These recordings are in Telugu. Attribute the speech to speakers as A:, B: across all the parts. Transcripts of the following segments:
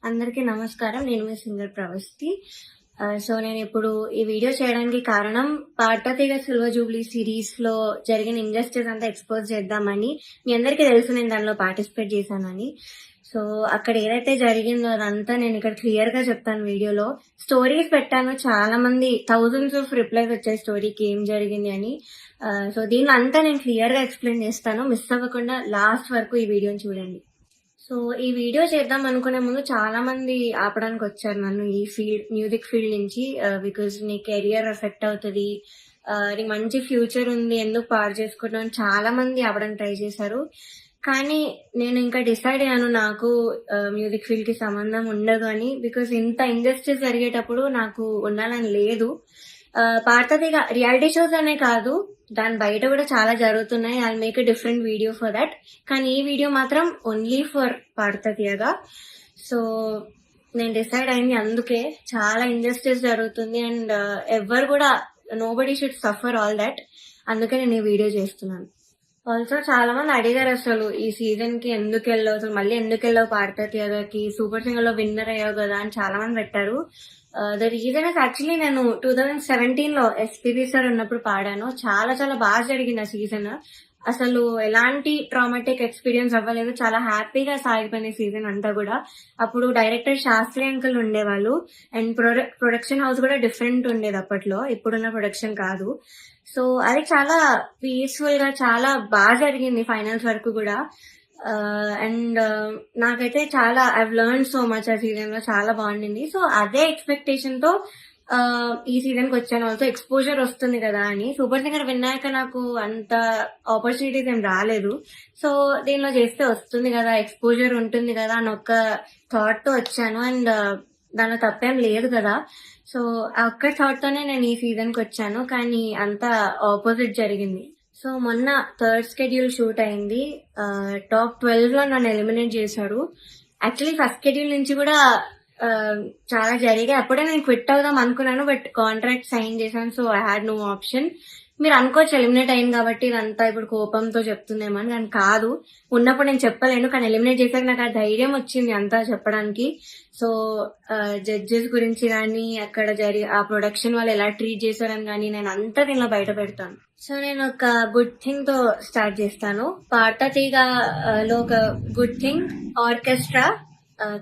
A: అందరికీ నమస్కారం. నేను మీ సింగర్ ప్రవస్తి. సో నేను ఇప్పుడు ఈ వీడియో చేయడానికి కారణం పార్థతీగ సిల్వర్ జూబ్లీ సిరీస్ లో జరిగిన ఇంజస్టిస్ అంతా ఎక్స్పోజ్ చేద్దామని. మీ అందరికీ తెలుసు నేను దానిలో పార్టిసిపేట్ చేశానని. సో అక్కడ ఏదైతే జరిగిందో అదంతా నేను ఇక్కడ క్లియర్ గా చెప్తాను వీడియోలో. స్టోరీస్ పెట్టాను, చాలా మంది థౌజండ్స్ ఆఫ్ రిప్లైస్ వచ్చాయి స్టోరీకి ఏం జరిగింది అని. సో దీన్ని అంతా నేను క్లియర్ గా ఎక్స్ప్లెయిన్ చేస్తాను. మిస్ అవ్వకుండా లాస్ట్ వరకు ఈ వీడియోని చూడండి. సో ఈ వీడియో చేద్దాం అనుకునే ముందు చాలా మంది ఆపడానికి వచ్చారు నన్ను ఈ మ్యూజిక్ ఫీల్డ్ నుంచి. బికాజ్ నీ కెరియర్ ఎఫెక్ట్ అవుతుంది, నీకు మంచి ఫ్యూచర్ ఉంది, ఎందుకు పాడు చేసుకుంటాం చాలా మంది ఆపడానికి ట్రై చేశారు. కానీ నేను ఇంకా డిసైడ్ అయ్యాను నాకు మ్యూజిక్ ఫీల్డ్ కి సంబంధం ఉండదు అని. బికాజ్ ఇంత ఇండస్ట్రీస్ జరిగేటప్పుడు నాకు ఉండాలని లేదు. పార్థతీగ రియాలిటీ షోస్ అనే కాదు, దాని బయట కూడా చాలా జరుగుతున్నాయి. I make a different video for that. కానీ ఈ వీడియో మాత్రం ఓన్లీ ఫర్ పార్థతీగ. సో నేను డిసైడ్ అయింది అందుకే. చాలా ఇంజస్టిస్ జరుగుతుంది అండ్ ఎవరు కూడా nobody should suffer all that. అందుకే నేను ఈ వీడియో చేస్తున్నాను. ఆల్సో చాలా మంది అడిగారు అసలు ఈ సీజన్ కి ఎందుకు వెళ్ళావు, అసలు మళ్ళీ ఎందుకు వెళ్ళావు పార్థతీగకి, సూపర్ సింగర్ లో విన్నర్ అయ్యావు కదా అని చాలా మంది పెట్టారు. ద రీజన్ ఇస్ యాక్చువల్లీ నేను 2017 లో ఎస్పీబీ సార్ ఉన్నప్పుడు పాడాను. చాలా చాలా బాగా జరిగింది ఆ సీజన్. అసలు ఎలాంటి ట్రామాటిక్ ఎక్స్పీరియన్స్ అవ్వలేదు, చాలా హ్యాపీగా సాగిపోయిన సీజన్ అంతా కూడా. అప్పుడు డైరెక్టర్ శాస్త్రి అంకుల్ ఉండేవాళ్ళు అండ్ ప్రొడక్షన్ హౌస్ కూడా డిఫరెంట్ ఉండేది అప్పట్లో, ఇప్పుడున్న ప్రొడక్షన్ కాదు. సో అది చాలా పీస్ఫుల్ గా చాలా బాగా జరిగింది ఫైనల్స్ వరకు కూడా. అండ్ నాకైతే చాలా ఐ లెర్న్ సో మచ్ ఆ సీజన్ లో, చాలా బాగుండింది. సో అదే ఎక్స్పెక్టేషన్ తో ఈ సీజన్ కి వచ్చాను. ఆల్సో ఎక్స్పోజర్ వస్తుంది కదా అని. సూపర్ సింగర్ విన్నాక నాకు అంత ఆపర్చునిటీస్ ఏం రాలేదు. సో దీనిలో చేస్తే వస్తుంది కదా, ఎక్స్పోజర్ ఉంటుంది కదా అని ఒక థాట్ తో వచ్చాను. అండ్ దానిలో తప్పేం లేదు కదా. సో ఆ ఒక్క థాట్ తోనే నేను ఈ సీజన్ కి వచ్చాను. కానీ అంతా ఆపోజిట్ జరిగింది. సో మొన్న థర్డ్ షెడ్యూల్ షూట్ అయింది. టాప్ 12 లో నన్ను ఎలిమినేట్ చేశారు. యాక్చువల్లీ ఫస్ట్ షెడ్యూల్ నుంచి కూడా చాలా జరిగాయి. అప్పుడే నేను క్విట్ అవుదాం అనుకున్నాను, బట్ కాంట్రాక్ట్ సైన్ చేశాను. So I had no option. మీరు అనుకోవచ్చు ఎలిమినేట్ అయింది కాబట్టి ఇదంతా ఇప్పుడు కోపంతో చెప్తుందేమో అని, కానీ కాదు. ఉన్నప్పుడు నేను చెప్పలేను, కానీ ఎలిమినేట్ చేశాక నాకు ఆ ధైర్యం వచ్చింది అంతా చెప్పడానికి. సో జడ్జెస్ గురించి కానీ అక్కడ ఆ ప్రొడక్షన్ వాళ్ళు ఎలా ట్రీట్ చేశారని కానీ నేను అంతా దీనిలో బయట పెడతాను. సో నేను ఒక గుడ్ థింగ్ తో స్టార్ట్ చేస్తాను. పార్థతీగలో ఒక గుడ్ థింగ్, ఆర్కెస్ట్రా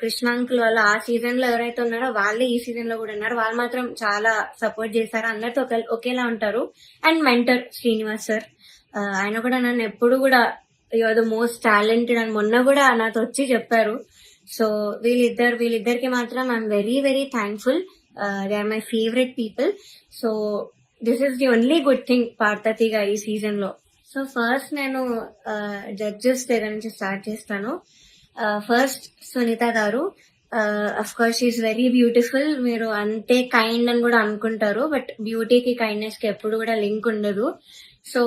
A: కృష్ణాంకుల్ వాళ్ళు ఆ సీజన్ లో ఎవరైతే ఉన్నారో వాళ్ళే ఈ సీజన్ లో కూడా ఉన్నారు. వాళ్ళు మాత్రం చాలా సపోర్ట్ చేశారు, అందరితో ఒకేలా ఉంటారు. అండ్ మెంటర్ శ్రీనివాస్ సార్, ఆయన కూడా నన్ను ఎప్పుడు కూడా you are the most talented అని మొన్న కూడా నాతో వచ్చి చెప్పారు. సో వీళ్ళిద్దరికి మాత్రం I'm very very thankful. They are my favourite people. So this is the only good thing పార్థతీగ ఈ సీజన్ లో. సో ఫస్ట్ నేను జడ్జెస్ దగ్గర నుంచి స్టార్ట్ చేస్తాను. First Sunitha garu. Of course she is very beautiful. మీరు అంతే కైండ్ అని కూడా అనుకుంటారు, బట్ బ్యూటీకి కైండ్నెస్ కి ఎప్పుడు కూడా లింక్ ఉండదు. సో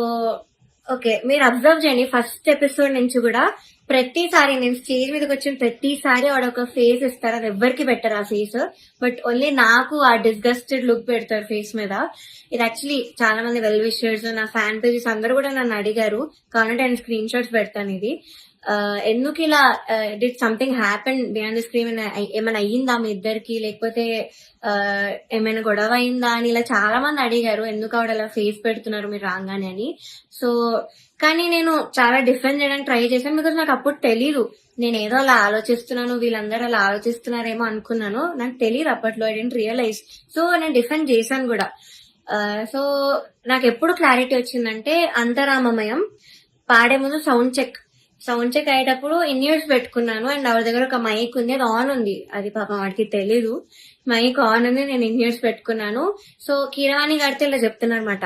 A: ఓకే, మీరు అబ్జర్వ్ చేయండి ఫస్ట్ ఎపిసోడ్ నుంచి కూడా ప్రతిసారి నేను స్టేజ్ మీదకి వచ్చిన ప్రతిసారి వాడు ఒక ఫేస్ ఇస్తారు. అది ఎవ్వరికి పెట్టరు ఆ ఫేస్, బట్ ఓన్లీ నాకు ఆ డిస్గస్టెడ్ లుక్ పెడతారు ఫేస్ మీద. ఇది యాక్చువల్లీ చాలా మంది వెల్ విషర్స్, నా ఫ్యాన్ పేజెస్ అందరూ కూడా నన్ను అడిగారు. కాబట్టి నేను స్క్రీన్ షాట్స్ పెడతాను. ఇది ఎందుకు ఇలా did something happen behind the screen, ఏమైనా అయ్యిందా మీ ఇద్దరికి, లేకపోతే ఏమైనా గొడవ అయిందా అని ఇలా చాలా మంది అడిగారు. ఎందుకు ఆవిడ అలా ఫేస్ పెడుతున్నారు మీరు రాగానే అని. సో కానీ నేను చాలా డిఫెండ్ చేయడానికి ట్రై చేశాను. బికాస్ నాకు అప్పుడు తెలీదు, నేను ఏదో అలా ఆలోచిస్తున్నాను, వీళ్ళందరూ అలా ఆలోచిస్తున్నారేమో అనుకున్నాను. నాకు తెలియదు అప్పట్లో, ఐ డెంట్ రియలైజ్. సో నేను డిఫెండ్ చేశాను కూడా. సో నాకు ఎప్పుడు క్లారిటీ వచ్చిందంటే అంతరామమయం పాడే ముందు సౌండ్ చెక్ అయ్యేటప్పుడు ఇన్ ఇయర్స్ పెట్టుకున్నాను. అండ్ ఆవిడ దగ్గర ఒక మైక్ ఉంది, అది ఆన్ ఉంది. అది పాపం వాడికి తెలీదు, మైక్ ఆన్ ఉంది, నేను ఇన్ ఇయర్స్ పెట్టుకున్నాను. సో కీరవాణి గారితో ఇలా చెప్తున్నమాట,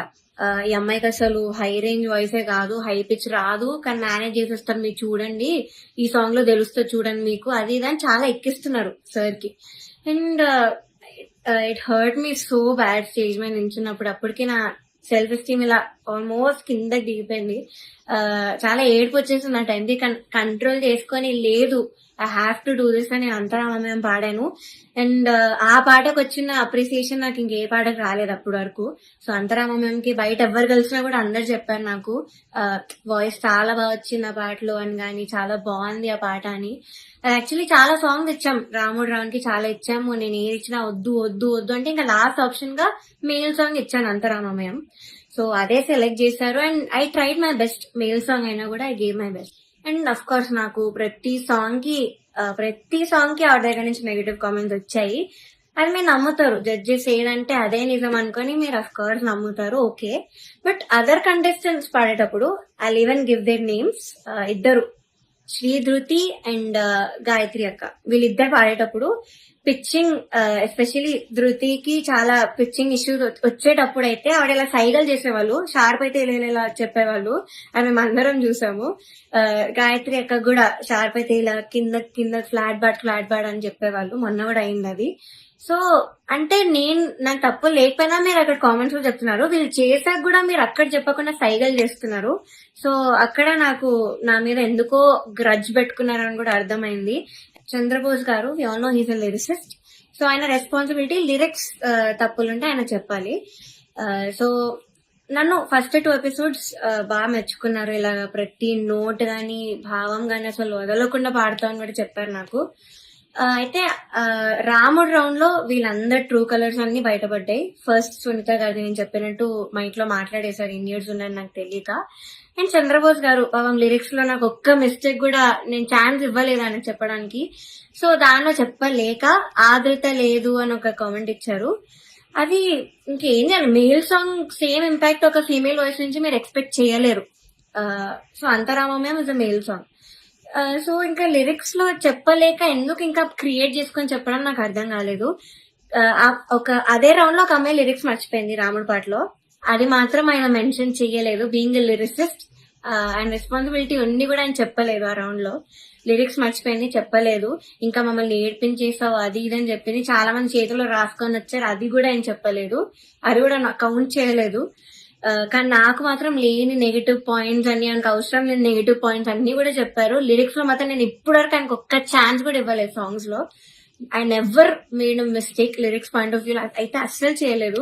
A: ఈ అమ్మాయికి అసలు హై రేంజ్ వాయిసే కాదు, హై పిచ్ రాదు, కానీ మేనేజ్ చేసేస్తారు, మీరు చూడండి, ఈ సాంగ్ లో తెలుస్తుంది చూడండి మీకు, అది ఇదని చాలా ఎక్కిస్తున్నారు సార్ కి. And it hurt me so bad stage మీద నించున్నప్పుడు. అప్పటికి నా సెల్ఫ్ ఎస్టీమ్ ఇలా ఆల్మోస్ట్ కిందకి దిగిపోయింది. చాలా ఏడుపు వచ్చేసింది ఆ టైంకి. కంట్రోల్ చేసుకొని లేదు, I have to do this అని అంతరామమయం పాడాను. అండ్ ఆ పాటకు వచ్చిన అప్రిసియేషన్ నాకు ఇంకే పాటకు రాలేదు అప్పటి వరకు. సో అంతరామమయంకి బయట ఎవరు కలిసినా కూడా అందరు చెప్పారు నాకు వాయిస్ చాలా బాగా వచ్చింది ఆ పాటలో అని, కానీ చాలా బాగుంది ఆ పాట అని. యాక్చువల్లీ చాలా సాంగ్స్ ఇచ్చాం, రాముడు రావునికి చాలా ఇచ్చాము. నేను ఏది ఇచ్చినా వద్దు వద్దు వద్దు అంటే ఇంకా లాస్ట్ ఆప్షన్ గా మేల్ సాంగ్ ఇచ్చాను, అంతరామమయం. సో అదే సెలెక్ట్ చేశారు and I tried my best. Male song అయినా కూడా I gave my best. And of course నాకు ప్రతి సాంగ్ కి ఆవిడ దగ్గర నుంచి నెగటివ్ కామెంట్స్ వచ్చాయి. అది మీరు నమ్ముతారు, జడ్జెస్ ఏదంటే అదే నిజం అనుకొని మీరు అఫ్ కోర్స్ నమ్ముతారు, ఓకే. బట్ అదర్ కంటెస్టెంట్స్ పాడేటప్పుడు I even give their names. ఇద్దరు, శ్రీ ధృతి అండ్ గాయత్రి అక్క, వీళ్ళిద్దరు పాడేటప్పుడు పిచ్చింగ్, ఎస్పెషలీ ధృతికి చాలా పిచ్చింగ్ ఇష్యూస్ వచ్చేటప్పుడు అయితే ఆవిడ ఇలా సైగలు చేసేవాళ్ళు, షార్ప్ అయితే ఇలా చెప్పేవాళ్ళు, అది మేము అందరం చూసాము. గాయత్రి అక్క కూడా షార్ప్ అయితే ఇలా కింద కింద ఫ్లాట్ బాడ్ అని చెప్పేవాళ్ళు, మొన్న కూడా అయింది అది. సో అంటే నాకు తప్పు లేకపోయినా మీరు అక్కడ కామెంట్స్ లో చెప్తున్నారు, వీళ్ళు చేశాక కూడా మీరు అక్కడ చెప్పకుండా సైగలు చేస్తున్నారు. సో అక్కడ నాకు నా మీద ఎందుకో గ్రడ్జ్ పెట్టుకున్నారని కూడా అర్థమైంది. Chandrabose garu, we all know he's a lyricist. So ఆయన రెస్పాన్సిబిలిటీ, లిరిక్స్ తప్పులుంటే ఆయన చెప్పాలి. సో నన్ను ఫస్ట్ 2 ఎపిసోడ్స్ బాగా మెచ్చుకున్నారు. ఇలా ప్రతి నోట్ గాని భావం గాని అసలు వదలకుండా పాడతామని కూడా చెప్పారు నాకు. అయితే రాముడు రౌండ్ లో వీళ్ళందరు ట్రూ కలర్స్ అన్ని బయటపడ్డాయి. ఫస్ట్ సునీత గారి, నేను చెప్పినట్టు మా ఇంట్లో మాట్లాడేశారు ఇన్ని ఇయర్స్ ఉన్నాయని నాకు తెలియక. అండ్ చంద్రబోస్ గారు పాపం లిరిక్స్ లో నాకు ఒక్క మిస్టేక్ కూడా నేను ఛాన్స్ ఇవ్వలేదు ఆయన చెప్పడానికి. సో దానిలో చెప్పలేక ఆదృత లేదు అని ఒక కామెంట్ ఇచ్చారు. అది ఇంకేం చేయాలి, మేల్ సాంగ్ సేమ్ ఇంపాక్ట్ ఒక ఫీమేల్ వాయిస్ నుంచి మీరు ఎక్స్పెక్ట్ చేయలేరు. సో అంతరామమయం is a male song. So ఇంకా లిరిక్స్ లో చెప్పలేక ఎందుకు ఇంకా క్రియేట్ చేసుకొని చెప్పడం నాకు అర్థం కాలేదు. అదే రౌండ్ లో ఒక అమ్మాయి లిరిక్స్ మర్చిపోయింది రాముడి పాటలో, అది మాత్రం ఆయన మెన్షన్ చెయ్యలేదు. Being a lyricist and responsibility ఉండి కూడా ఆయన చెప్పలేదు. ఆ రౌండ్ లో లిరిక్స్ మర్చిపోయింది, చెప్పలేదు. ఇంకా మమ్మల్ని ఏడ్పించేసావు అది ఇది అని చెప్పింది. చాలా మంది చేతిలో రాసుకొని వచ్చారు, అది కూడా ఆయన చెప్పలేదు, అది కూడా నాకు కౌంట్ చేయలేదు. కానీ నాకు మాత్రం లేని నెగిటివ్ పాయింట్స్ అన్ని, ఆయనకు అవసరం లేని నెగిటివ్ పాయింట్స్ అన్ని కూడా చెప్పారు. లిరిక్స్ లో మాత్రం నేను ఇప్పటివరకు ఆయనకు ఒక్క ఛాన్స్ కూడా ఇవ్వలేదు సాంగ్స్ లో. I never made a mistake lyrics point of view అయితే అస్సలు చేయలేదు.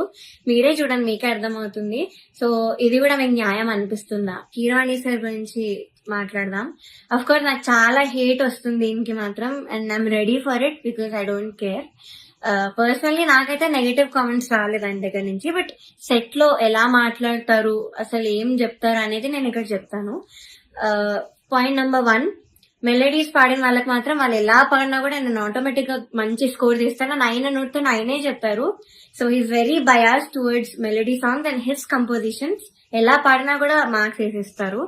A: మీరే చూడండి, మీకే అర్థమవుతుంది. సో ఇది కూడా మీకు న్యాయం అనిపిస్తుందా? కీరవాణి సార్ గురించి మాట్లాడదాం. అఫ్ కోర్స్ నాకు చాలా హేట్ వస్తుంది దీనికి మాత్రం, and I'm ready for it because I don't care. Personally నాకైతే నెగటివ్ కామెంట్స్ రాలేదు ఆయన దగ్గర నుంచి. బట్ సెట్ లో ఎలా మాట్లాడతారు, అసలు ఏం చెప్తారు అనేది నేను ఇక్కడ చెప్తాను. పాయింట్ నెంబర్ 1, మెలోడీస్ పాడిన వాళ్ళకి మాత్రం వాళ్ళు ఎలా పాడినా కూడా నేను ఆటోమేటిక్ గా మంచి స్కోర్ చేస్తాను అని ఆయన నోట్తో ఆయనే చెప్పారు. So he's very bias towards melody songs and his compositions. ఎలా పాడినా కూడా మార్క్స్ వేసిస్తారు.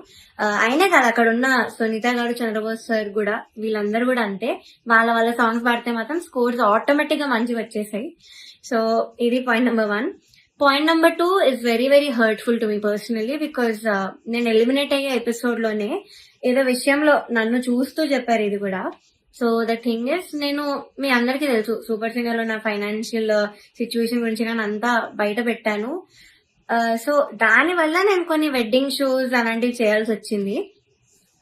A: అయినే కాదు, అక్కడ ఉన్న సునీత గారు, చంద్రబోస్ సార్ కూడా, వీళ్ళందరూ కూడా అంతే. వాళ్ళ సాంగ్స్ పాడితే మాత్రం స్కోర్స్ ఆటోమేటిక్ గా మంచిగా వచ్చేసాయి. సో ఇది point number 1. Point number 2 is very very hurtful to me personally because నేను ఎలిమినేట్ అయ్యే ఎపిసోడ్ లోనే ఏదో విషయంలో నన్ను చూస్తూ చెప్పారు ఇది కూడా. సో ద థింగ్ ఇస్, నేను మీ అందరికీ తెలుసు సూపర్ సింగర్ లో నా ఫైనాన్షియల్ సిచ్యువేషన్ గురించి నేను అంతా బయట పెట్టాను. సో దాని వల్ల నేను కొన్ని వెడ్డింగ్ షోస్ అలాంటివి చేయాల్సి వచ్చింది.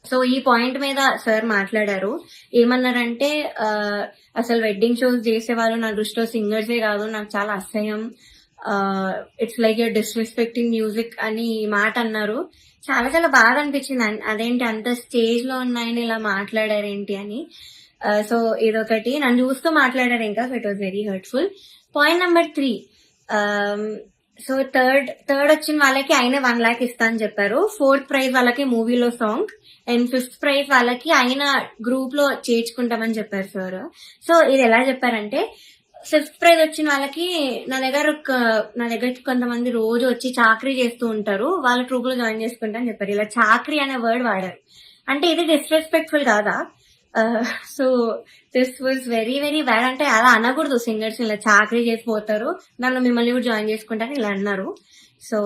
A: సో ఈ పాయింట్ మీద సార్ మాట్లాడారు. ఏమన్నారంటే అసలు వెడ్డింగ్ షోస్ చేసే వాళ్ళు నా దృష్టిలో సింగర్సే కాదు, నాకు చాలా అసహ్యం, it's like your disrespecting music అని ఈ మాట అన్నారు. చాలా చాలా బాగా అనిపించింది. అదేంటి అంత స్టేజ్ లో ఉన్నాయని ఇలా మాట్లాడారేంటి అని. సో ఇదొకటి, నన్ను చూస్తూ మాట్లాడారు ఇంకా. So it was very hurtful. Point number 3, so third వచ్చిన వాళ్ళకి ఆయన 1 lakh ఇస్తా అని చెప్పారు. 4th ప్రైజ్ వాళ్ళకి మూవీలో సాంగ్, అండ్ 5th ప్రైజ్ వాళ్ళకి ఆయన గ్రూప్ లో చేర్చుకుంటామని చెప్పారు సార్. సో ఇది ఎలా చెప్పారంటే, 5th ప్రైజ్ వచ్చిన వాళ్ళకి నా దగ్గరకి కొంతమంది రోజు వచ్చి చాకరీ చేస్తూ ఉంటారు, వాళ్ళ ట్రూప్ లో జాయిన్ చేసుకుంటా అని చెప్పారు. ఇలా చాకరీ అనే వర్డ్ వాడారు. అంటే ఇది డిస్రెస్పెక్ట్ఫుల్ కాదా? So this was very very bad. అంటే అలా అనకూడదు, సింగర్స్ ఇలా చాకరీ చేసిపోతారు, నన్ను మిమ్మల్ని కూడా జాయిన్ చేసుకుంటారని ఇలా అన్నారు. సో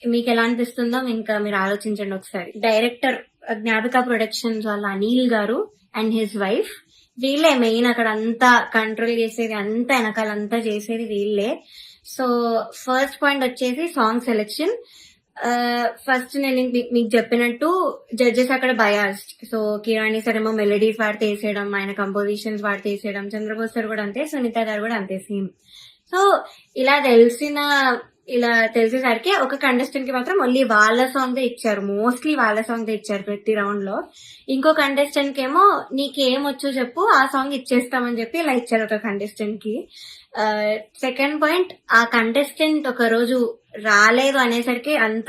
A: మీకు ఎలా అనిపిస్తుందో ఇంకా మీరు ఆలోచించండి ఒకసారి. డైరెక్టర్ జ్ఞాపిక ప్రొడక్షన్స్ వాళ్ళ అనిల్ గారు అండ్ హిజ్ వైఫ్, వీళ్ళే మెయిన్ అక్కడ అంతా కంట్రోల్ చేసేది, అంతా వెనకాలంతా చేసేది వీళ్ళే. సో ఫస్ట్ పాయింట్ వచ్చేసి సాంగ్ సెలెక్షన్. ఫస్ట్ నేను మీకు చెప్పినట్టు జడ్జెస్ అక్కడ బయాస్డ్. సో కిరాణి సార్ ఏమో మెలోడీస్ వాడితే వేసేయడం, ఆయన కంపోజిషన్స్ వాడితే వేసేయడం, చంద్రబోస్ సార్ కూడా అంతే, సునీత గారు కూడా అంతే సేమ్. సో ఇలా తెలిసిన ఇలా తెలిసేసరికి ఒక కంటెస్టెంట్ కి మాత్రం ఓన్లీ వాళ్ళ సాంగ్ ఇచ్చారు, మోస్ట్లీ వాళ్ళ సాంగ్ ఇచ్చారు ప్రతి రౌండ్ లో. ఇంకో కంటెస్టెంట్ కి ఏమో నీకేం వచ్చో చెప్పు ఆ సాంగ్ ఇచ్చేస్తామని చెప్పి ఇలా ఇచ్చారు ఒక కంటెస్టెంట్ కి. సెకండ్ పాయింట్, ఆ కంటెస్టెంట్ ఒక రోజు రాలేదు అనేసరికి అంత